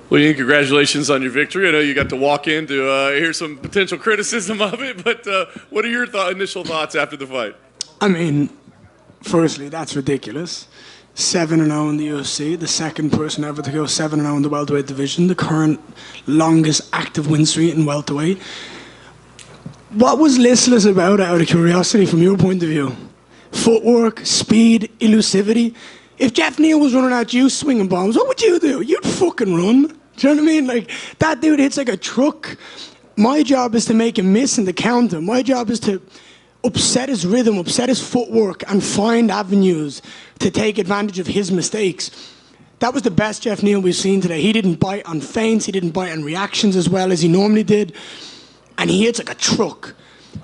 Well, Ian, congratulations on your victory. I know you got to walk in to hear some potential criticism of it, but what are your initial thoughts after the fight? I mean, firstly, that's ridiculous. 7-0 in the UFC, the second person ever to go 7-0 in the welterweight division, the current longest active win streak in welterweight. What was listless about it, out of curiosity, from your point of view? Footwork, speed, elusivity. If Jeff Neal was running at you swinging bombs, what would you do? You'd fucking run. Do you know what I mean? Like, that dude hits like a truck. My job is to make him miss and to counter. My job is to upset his rhythm, upset his footwork, and find avenues to take advantage of his mistakes. That was the best Jeff Neal we've seen today. He didn't bite on feints. He didn't bite on reactions as well as he normally did. And he hits like a truck.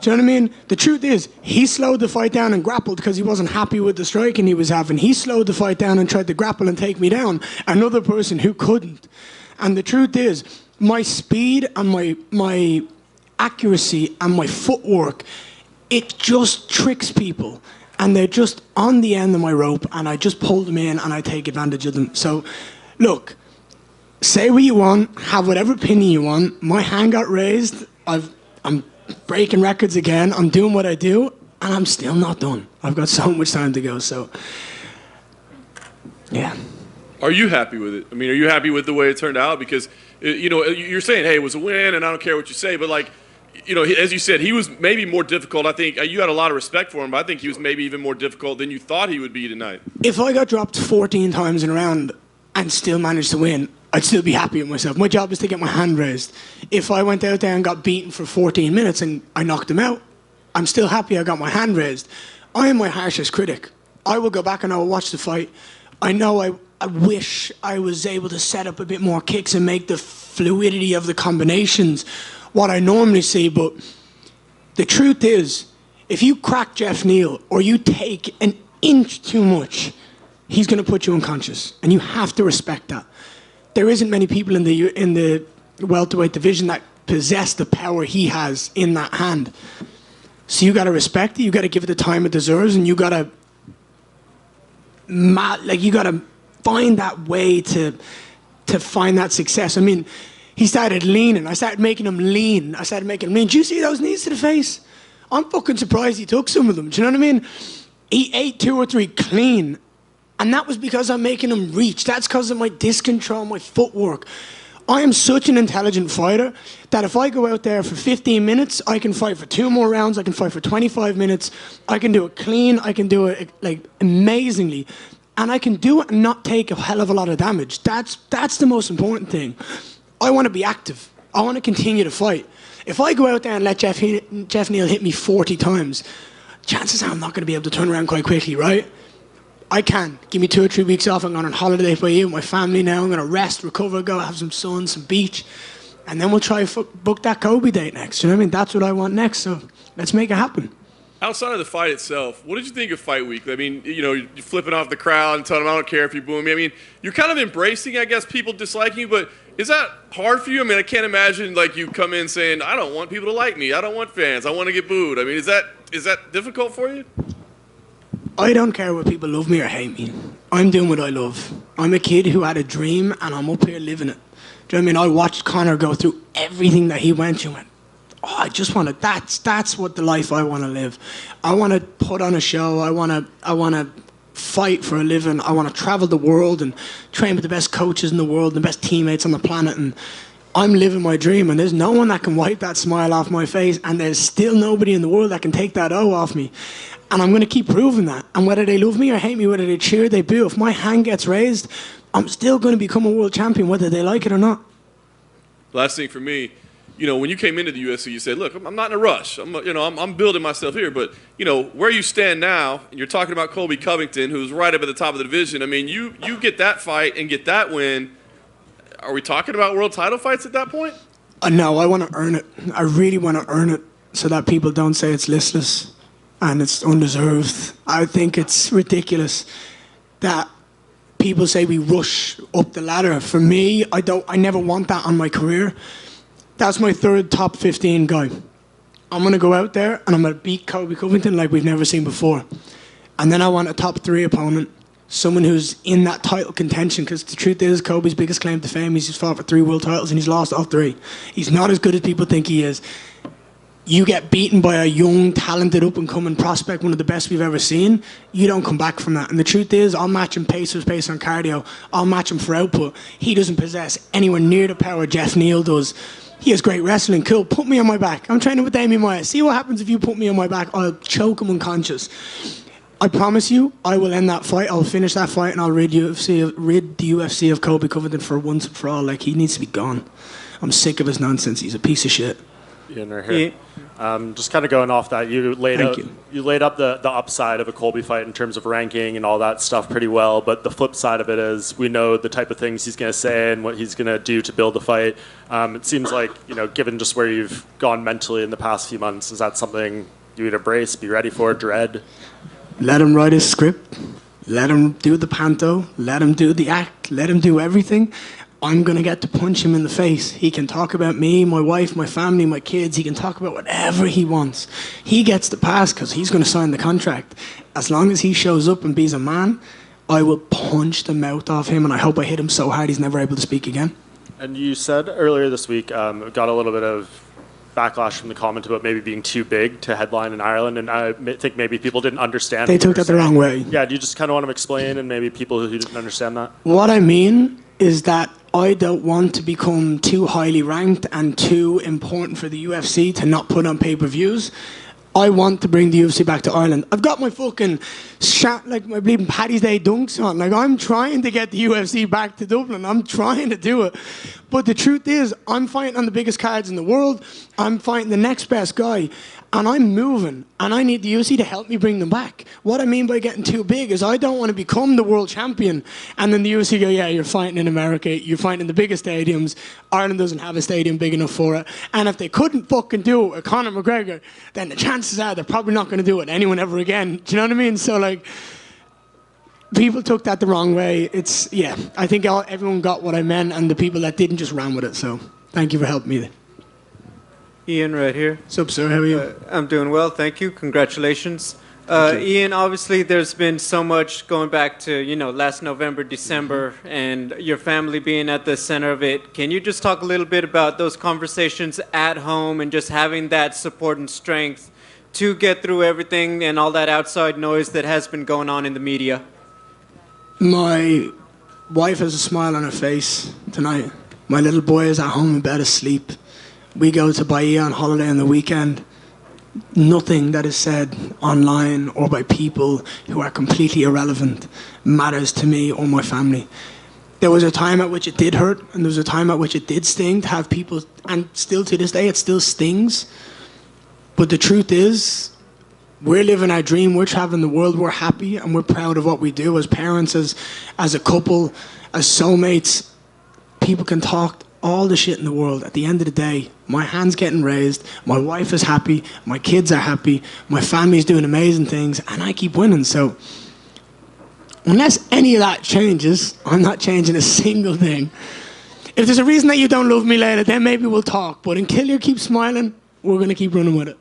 Do you know what I mean? The truth is, he slowed the fight down and grappled because he wasn't happy with the striking he was having. He slowed the fight down and tried to grapple and take me down. Another person who couldn't. And the truth is, my speed and my accuracy and my footwork, it just tricks people. And they're just on the end of my rope, and I just pull them in and I take advantage of them. So, look, say what you want, have whatever opinion you want. My hand got raised. I'm breaking records again. I'm doing what I do, and I'm still not done. I've got so much time to go, so yeah. Are you happy with it? I mean, are you happy with the way it turned out? Because, you know, you're saying, hey, it was a win, and I don't care what you say, but, like, you know, as you said, he was maybe more difficult. I think you had a lot of respect for him, but I think he was maybe even more difficult than you thought he would be tonight. If I got dropped 14 times in a round and still managed to win, I'd still be happy with myself. My job is to get my hand raised. If I went out there and got beaten for 14 minutes and I knocked him out, I'm still happy I got my hand raised. I am my harshest critic. I will go back and I will watch the fight. I know I wish I was able to set up a bit more kicks and make the fluidity of the combinations what I normally see, but the truth is, if you crack Jeff Neal or you take an inch too much, he's going to put you unconscious, and you have to respect that. There isn't many people in the welterweight division that possess the power he has in that hand. So you got to respect it. You got to give it the time it deserves, and you got to find that way to find that success. I mean, he started leaning. I started making him lean. Do you see those knees to the face? I'm fucking surprised he took some of them. Do you know what I mean? He ate 2 or 3 clean. And that was because I'm making him reach. That's because of my disc control, my footwork. I am such an intelligent fighter that if I go out there for 15 minutes, I can fight for 2 more rounds. I can fight for 25 minutes. I can do it clean. I can do it like amazingly. And I can do it and not take a hell of a lot of damage. That's the most important thing. I want to be active. I want to continue to fight. If I go out there and let Jeff Neal hit me 40 times, chances are I'm not going to be able to turn around quite quickly, right? I can. Give me 2 or 3 weeks off. I'm going on holiday for you with my family now. I'm going to rest, recover, go have some sun, some beach. And then we'll try book that Colby date next. You know what I mean? That's what I want next. So let's make it happen. Outside of the fight itself, what did you think of fight week? I mean, you know, you're flipping off the crowd and telling them, I don't care if you boo me. I mean, you're kind of embracing, I guess, people disliking you, but is that hard for you? I mean, I can't imagine, like, you come in saying, I don't want people to like me. I don't want fans. I want to get booed. I mean, is that difficult for you? I don't care whether people love me or hate me. I'm doing what I love. I'm a kid who had a dream, and I'm up here living it. Do you know what I mean? I watched Conor go through everything that he went through, and oh, I just want to. That's what the life I want to live. I want to put on a show. I want to fight for a living. I want to travel the world and train with the best coaches in the world, the best teammates on the planet. And I'm living my dream. And there's no one that can wipe that smile off my face. And there's still nobody in the world that can take that O off me. And I'm going to keep proving that. And whether they love me or hate me, whether they cheer, they boo, if my hand gets raised, I'm still going to become a world champion, whether they like it or not. Last thing for me. You know, when you came into the UFC, you said, look, I'm not in a rush. I'm building myself here. But, you know, where you stand now, and you're talking about Colby Covington, who's right up at the top of the division. I mean, you get that fight and get that win. Are we talking about world title fights at that point? No, I want to earn it. I really want to earn it so that people don't say it's listless and it's undeserved. I think it's ridiculous that people say we rush up the ladder. For me, I never want that on my career. That's my 3rd top 15 guy. I'm going to go out there and I'm going to beat Colby Covington like we've never seen before. And then I want a top 3 opponent someone who's in that title contention, because the truth is Colby's biggest claim to fame is he's fought for 3 world titles and he's lost all 3. He's not as good as people think he is. You get beaten by a young, talented, up-and-coming prospect, one of the best we've ever seen, you don't come back from that. And the truth is, I'll match him pace on cardio. I'll match him for output. He doesn't possess anywhere near the power Jeff Neal does. He has great wrestling. Cool, put me on my back. I'm training with Damian Maia. See what happens if you put me on my back. I'll choke him unconscious. I promise you, I will end that fight. I'll finish that fight and I'll rid the UFC of Colby Covington for once and for all. Like, he needs to be gone. I'm sick of his nonsense. He's a piece of shit. Ian, right here. Just kind of going off that, you laid up the upside of a Colby fight in terms of ranking and all that stuff pretty well, but the flip side of it is we know the type of things he's going to say and what he's going to do to build the fight. It seems like, given just where you've gone mentally in the past few months, is that something you would embrace, be ready for, dread? Let him write his script. Let him do the panto. Let him do the act. Let him do everything. I'm going to get to punch him in the face. He can talk about me, my wife, my family, my kids. He can talk about whatever he wants. He gets the pass because he's going to sign the contract. As long as he shows up and be's a man, I will punch the mouth off him, and I hope I hit him so hard he's never able to speak again. And you said earlier this week, got a little bit of backlash from the comment about maybe being too big to headline in Ireland, and I think maybe people didn't understand. They took that the wrong way. Yeah, do you just kind of want to explain, and maybe people who didn't understand that? What I mean is that I don't want to become too highly ranked and too important for the UFC to not put on pay-per-views. I want to bring the UFC back to Ireland. I've got my fucking my bleeding Paddy's Day dunks on. Like, I'm trying to get the UFC back to Dublin. I'm trying to do it. But the truth is, I'm fighting on the biggest cards in the world. I'm fighting the next best guy. And I'm moving. And I need the UFC to help me bring them back. What I mean by getting too big is I don't want to become the world champion. And then the UFC go, yeah, you're fighting in America. You're fighting in the biggest stadiums. Ireland doesn't have a stadium big enough for it. And if they couldn't fucking do it with Conor McGregor, then the chances are they're probably not going to do it with anyone ever again. Do you know what I mean? So, like, people took that the wrong way. I think everyone got what I meant, and the people that didn't just ran with it. So thank you for helping me. Ian, right here. What's up, sir? How are you? I'm doing well, thank you. Congratulations. Thank you. Ian, obviously there's been so much going back to, last November, December, and your family being at the center of it. Can you just talk a little bit about those conversations at home and just having that support and strength to get through everything and all that outside noise that has been going on in the media? My wife has a smile on her face tonight. My little boy is at home in bed asleep. We go to Bahia on holiday on the weekend. Nothing that is said online or by people who are completely irrelevant matters to me or my family. There was a time at which it did hurt, and there was a time at which it did sting to have people, and still to this day it still stings. But the truth is, we're living our dream, we're traveling the world, we're happy, and we're proud of what we do as parents, as a couple, as soulmates. People can talk all the shit in the world. At the end of the day, my hand's getting raised, my wife is happy, my kids are happy, my family's doing amazing things, and I keep winning. So unless any of that changes, I'm not changing a single thing. If there's a reason that you don't love me later, then maybe we'll talk. But until you keep smiling, we're going to keep running with it.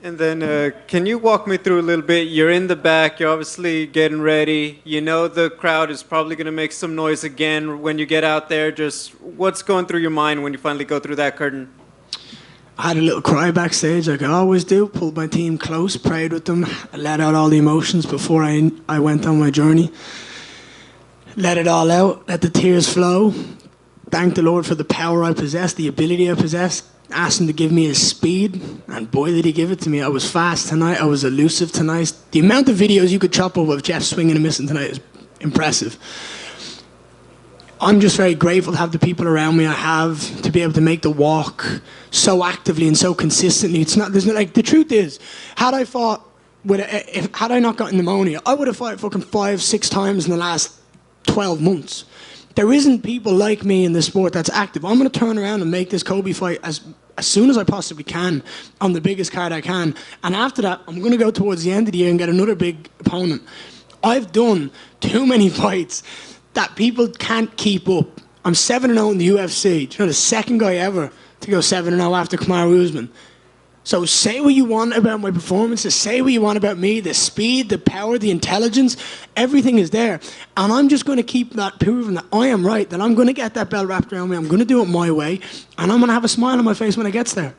And then can you walk me through a little bit? You're in the back, you're obviously getting ready. You know the crowd is probably going to make some noise again when you get out there. Just what's going through your mind when you finally go through that curtain? I had a little cry backstage like I always do, pulled my team close, prayed with them, let out all the emotions before I went on my journey. Let it all out, let the tears flow. Thank the Lord for the power I possess, the ability I possess. Asked him to give me his speed, and boy did he give it to me. I was fast tonight, I was elusive tonight. The amount of videos you could chop up of Jeff swinging and missing tonight is impressive. I'm just very grateful to have the people around me I have, to be able to make the walk so actively and so consistently. The truth is, had I fought had I not gotten pneumonia, I would have fought fucking 5-6 times in the last 12 months. There isn't people like me in this sport that's active. I'm going to turn around and make this Colby fight as soon as I possibly can on the biggest card I can. And after that, I'm going to go towards the end of the year and get another big opponent. I've done too many fights that people can't keep up. I'm 7-0 in the UFC. Do you know, the second guy ever to go 7-0 after Kamaru Usman. So say what you want about my performances, say what you want about me, the speed, the power, the intelligence, everything is there. And I'm just going to keep that proving that I am right, that I'm going to get that belt wrapped around me, I'm going to do it my way, and I'm going to have a smile on my face when it gets there.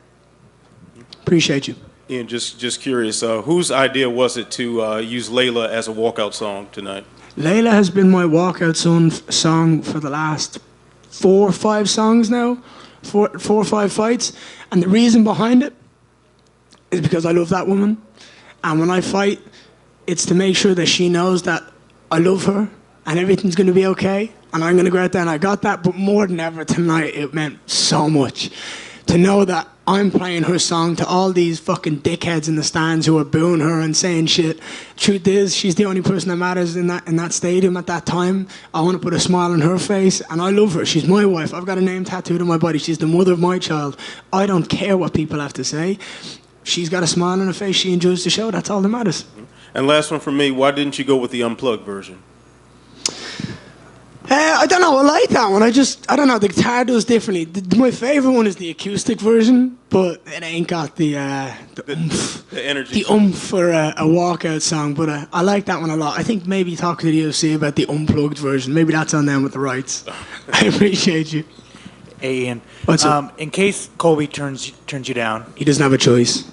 Appreciate you. Ian, just curious, whose idea was it to use Layla as a walkout song tonight? Layla has been my walkout song for the last 4 or 5 songs now, 4 or 5 fights. And the reason behind it is because I love that woman. And when I fight, it's to make sure that she knows that I love her and everything's going to be okay. And I'm going to go out there and I got that. But more than ever tonight, it meant so much to know that I'm playing her song to all these fucking dickheads in the stands who are booing her and saying shit. Truth is, she's the only person that matters in that stadium at that time. I want to put a smile on her face, and I love her. She's my wife. I've got a name tattooed on my body. She's the mother of my child. I don't care what people have to say. She's got a smile on her face. She enjoys the show. That's all that matters. And last one from me, why didn't you go with the unplugged version? I don't know. I like that one. I don't know. The guitar does differently. My favorite one is the acoustic version, but it ain't got the energy. The for a walkout song. But I like that one a lot. I think maybe talking to the UFC about the unplugged version. Maybe that's on them with the rights. I appreciate you. Hey, Ian. What's up? In case Colby turns you down. He doesn't have a choice.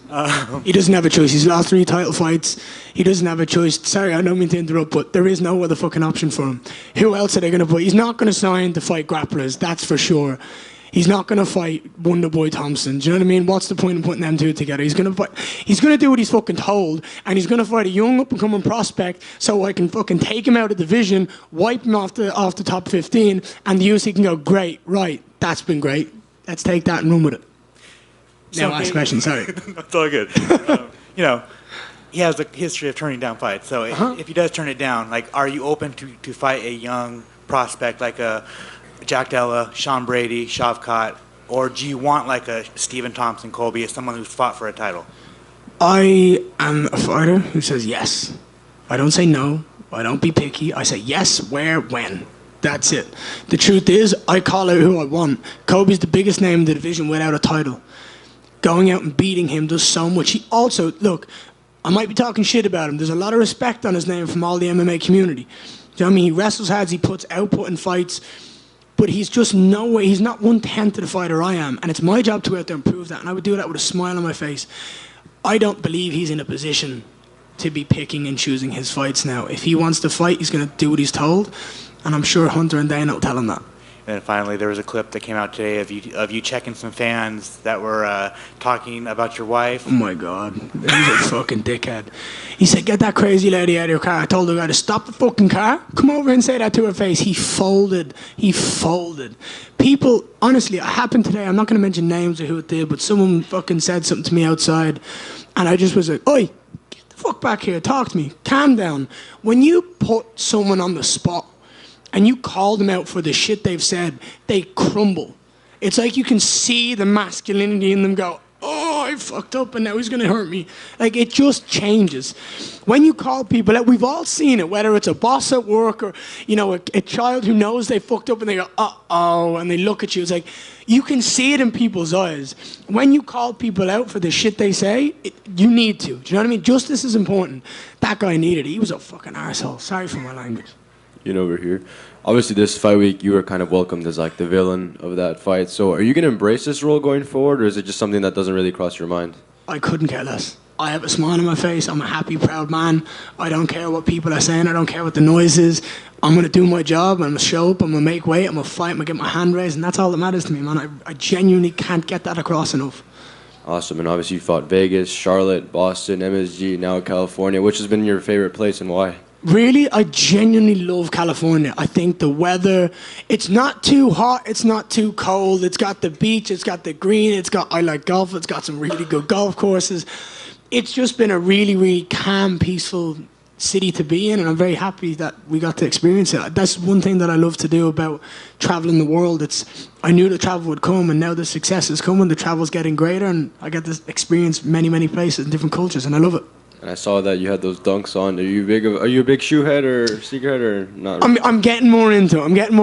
He doesn't have a choice. He's lost 3 title fights. He doesn't have a choice. Sorry, I don't mean to interrupt, but there is no other fucking option for him. Who else are they going to put? He's not going to sign to fight grapplers, that's for sure. He's not going to fight Wonderboy Thompson. Do you know what I mean? What's the point in putting them two together? He's going to do what he's fucking told, and he's going to fight a young up-and-coming prospect so I can fucking take him out of the division, wipe him off the top 15, and the UFC can go, great, right, that's been great. Let's take that and run with it. Now ask questions, sorry. It's all good. He has a history of turning down fights. So if he does turn it down, like, are you open to fight a young prospect like a Jack Della, Sean Brady, Shavkat, or do you want like a Stephen Thompson, Colby, as someone who's fought for a title? I am a fighter who says yes. I don't say no. I don't be picky. I say yes, where, when. That's it. The truth is, I call out who I want. Colby's the biggest name in the division without a title. Going out and beating him does so much. He also, look, I might be talking shit about him. There's a lot of respect on his name from all the MMA community. Do you know what I mean? He wrestles hard, he puts output in fights, but he's just no way, he's not 1/10 of the fighter I am. And it's my job to go out there and prove that. And I would do that with a smile on my face. I don't believe he's in a position to be picking and choosing his fights now. If he wants to fight, he's going to do what he's told. And I'm sure Hunter and Dana will tell him that. And then finally, there was a clip that came out today of you checking some fans that were talking about your wife. Oh my God, he's a fucking dickhead. He said, "Get that crazy lady out of your car." I told the guy to stop the fucking car. Come over and say that to her face. He folded. People, honestly, it happened today. I'm not going to mention names or who it did, but someone fucking said something to me outside, and I just was like, "Oi, get the fuck back here. Talk to me. Calm down." When you put someone on the spot and you call them out for the shit they've said, they crumble. It's like you can see the masculinity in them go, "Oh, I fucked up and now he's going to hurt me." Like, it just changes. When you call people out, we've all seen it, whether it's a boss at work or, a child who knows they fucked up and they go, "Uh-oh," and they look at you. It's like, you can see it in people's eyes. When you call people out for the shit they say, you need to. Do you know what I mean? Justice is important. That guy needed it. He was a fucking arsehole. Sorry for my language. Over here. Obviously, this fight week, you were kind of welcomed as like the villain of that fight. So are you going to embrace this role going forward, or is it just something that doesn't really cross your mind? I couldn't care less. I have a smile on my face. I'm a happy, proud man. I don't care what people are saying. I don't care what the noise is. I'm going to do my job. I'm going to show up. I'm going to make weight. I'm going to fight. I'm going to get my hand raised. And that's all that matters to me, man. I genuinely can't get that across enough. Awesome. And obviously, you fought Vegas, Charlotte, Boston, MSG, now California. Which has been your favorite place and why? Really, I genuinely love California. I think the weather, it's not too hot, it's not too cold. It's got the beach, it's got the green, I like golf, it's got some really good golf courses. It's just been a really, really calm, peaceful city to be in, and I'm very happy that we got to experience it. That's one thing that I love to do about traveling the world. I knew the travel would come, and now the success is coming, the travel's getting greater, and I get to experience many, many places and different cultures, and I love it. And I saw that you had those dunks on. Are you a big shoe head or sneakerhead or not? I'm getting more into it. I'm getting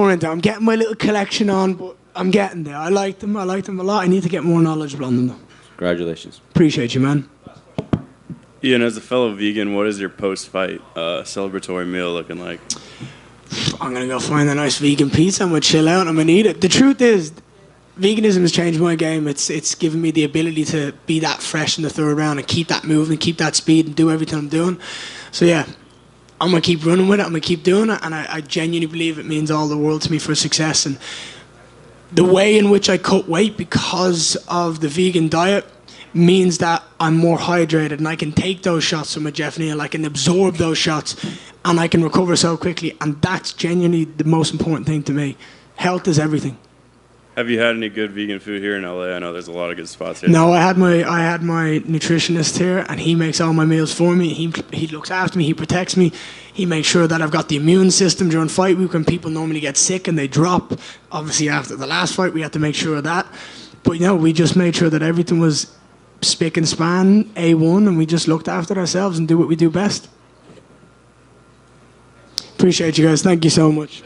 my little collection on, but I'm getting there. I like them a lot. I need to get more knowledgeable on them though. Congratulations. Appreciate you, man. Ian, as a fellow vegan, what is your post-fight celebratory meal looking like? I'm going to go find a nice vegan pizza. I'm going to chill out. I'm going to eat it. The truth is, veganism has changed my game. It's given me the ability to be that fresh in the third round and keep that moving, keep that speed, and do everything I'm doing. So, yeah, I'm going to keep running with it. I'm going to keep doing it. And I genuinely believe it means all the world to me for success. And the way in which I cut weight because of the vegan diet means that I'm more hydrated and I can take those shots from a Jeff Neal. I can absorb those shots and I can recover so quickly. And that's genuinely the most important thing to me. Health is everything. Have you had any good vegan food here in LA? I know there's a lot of good spots here. No, I had my nutritionist here, and he makes all my meals for me. He looks after me. He protects me. He makes sure that I've got the immune system during fight week when people normally get sick and they drop. Obviously, after the last fight, we had to make sure of that. But we just made sure that everything was spick and span, A1, and we just looked after ourselves and do what we do best. Appreciate you guys. Thank you so much.